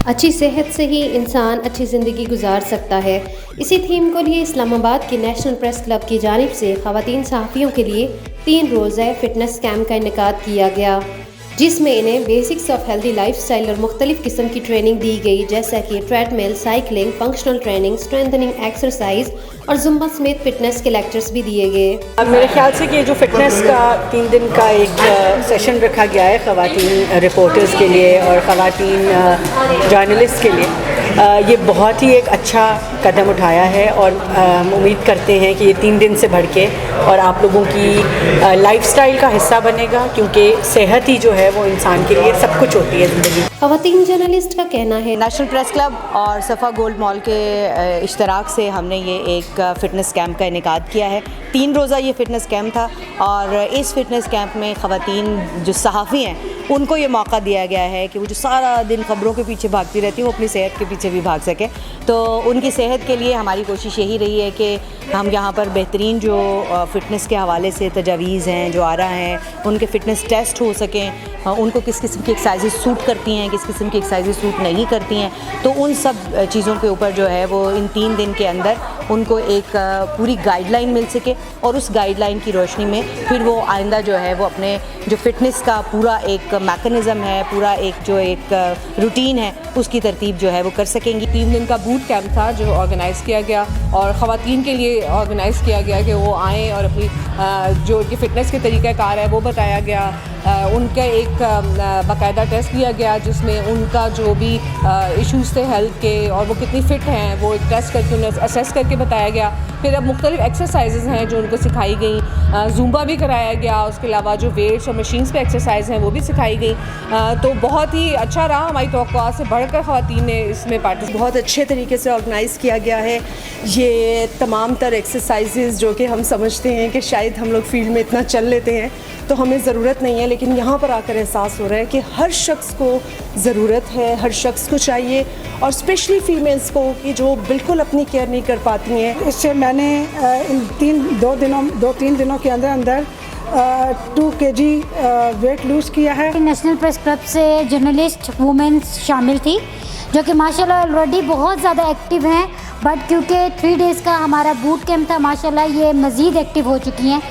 अच्छी सेहत से ही इंसान अच्छी ज़िंदगी गुजार सकता है। इसी थीम को लिए इस्लामाबाद के नेशनल प्रेस क्लब की जानिब से ख़वातीन सहाफ़ियों के लिए 3 रोज़ा फिटनेस कैंप का इनेकाद किया गया, जिसमें इन्हें बेसिक्स ऑफ हेल्दी लाइफस्टाइल और मुख्तलिफ किस्म की ट्रेनिंग दी गई, जैसा कि treadmill, cycling, functional training, strengthening exercise और जुम्बा समेत फिटनेस के लेक्चर्स भी दिए गए। मेरे ख्याल से कि ये जो फिटनेस का 3 दिन का एक सेशन रखा गया है ख़वातीन रिपोर्टर्स के लिए और ख़वातीन जर्नलिस्ट के लिए, ये बहुत ही एक अच्छा कदम उठाया है और उम्मीद करते हैं कि ये 3 दिन से बढ़ के और आप लोगों की लाइफस्टाइल का हिस्सा बनेगा, क्योंकि सेहत ही जो है वो इंसान के लिए सब कुछ होती है ज़िंदगी। ख़वातीन जर्नलिस्ट का कहना है नेशनल प्रेस क्लब और सफ़ा गोल्ड मॉल के इश्तराक से हमने ये एक फ़िटनेस कैंप का इनेकाद किया है। 3 रोज़ा ये फ़िटनेस कैंप था और इस फ़िटनेस कैंप में ख़वातीन जो सहाफ़ी हैं उनको ये मौका दिया गया है कि वो जो सारा दिन ख़बरों के पीछे भागती रहती हैं वो अपनी सेहत के पीछे भी भाग सकें। तो उनकी सेहत के लिए हमारी कोशिश यही रही है कि हम यहाँ पर बेहतरीन जो फ़िटनेस के हवाले से तजावीज़ हैं जो आ रहा हैं, उनके फ़िटनेस टेस्ट हो सकें, उनको किस किस्म की एक्सरसाइजेज सूट करती हैं, किस किस्म की एक्सरसाइजेज सूट नहीं करती हैं। तो उन सब चीज़ों के ऊपर जो है वो इन 3 दिन के अंदर उनको एक पूरी गाइडलाइन मिल सके और उस गाइडलाइन की रोशनी में फिर वो आइंदा जो है वो अपने जो फ़िटनेस का पूरा एक मैकेनिज़्म है, पूरा एक रूटीन है, उसकी तरतीब जो है वो कर सकेंगी। 3 दिन का बूट कैंप था जो ऑर्गेनाइज़ किया गया और ख़वातीन के लिए ऑर्गेनाइज़ किया गया कि वो आएँ और अपनी जो उनकी फ़िटनेस के तरीक़ाकार है वो बताया गया। उनका एक बाकायदा टेस्ट लिया गया जिसमें उनका जो भी इश्यूज़ थे हेल्थ के और वो कितनी फ़िट हैं वो एक टेस्ट करके उन्हें असेस करके बताया गया। फिर अब मुख्तलिफ एक्सरसाइजेज़ हैं जो उनको सिखाई गई, ज़ुम्बा भी कराया गया, उसके अलावा जो वेट्स और मशीन्स पे एक्सरसाइज हैं वो भी सिखाई गई। तो बहुत ही अच्छा रहा, हमारी तवक्कुआत से बढ़कर ख़वातीन ने इसमें पार्टिसिपेट। बहुत अच्छे तरीके से ऑर्गेनाइज़ किया गया है। ये तमाम तर एक्सरसाइजेज़ जो कि हम समझते हैं कि शायद हम लोग फील्ड में इतना चल लेते हैं तो हमें ज़रूरत नहीं है, लेकिन यहाँ पर आकर एहसास हो रहा है कि हर शख्स को ज़रूरत है, हर शख्स को चाहिए, और स्पेशली फ़ीमेल्स को कि जो बिल्कुल अपनी केयर नहीं कर पाती हैं। इससे मैंने इन 2-3 दिनों के अंदर 2 kg वेट लूज़ किया है। नेशनल प्रेस क्लब से जर्नलिस्ट वुमेन्स शामिल थी जो कि माशाल्लाह ऑलरेडी बहुत ज़्यादा एक्टिव हैं, बट क्योंकि 3 डेज़ का हमारा बूट कैंप था, माशाल्लाह ये मज़ीद एक्टिव हो चुकी हैं।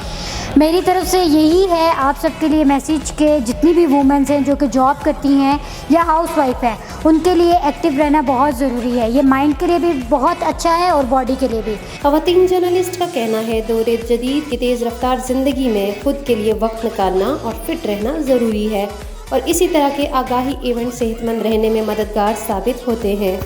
मेरी तरफ से यही है आप सबके लिए मैसेज के जितनी भी वुमेन्स हैं जो कि जॉब करती हैं या हाउसवाइफ हैं, उनके लिए एक्टिव रहना बहुत ज़रूरी है। ये माइंड के लिए भी बहुत अच्छा है और बॉडी के लिए भी। ख़वातीन जर्नलिस्ट का कहना है दौरे जदीद की तेज़ रफ्तार ज़िंदगी में खुद के लिए वक्त निकालना और फिट रहना ज़रूरी है और इसी तरह के आगाही इवेंट सेहतमंद रहने में मददगार साबित होते हैं।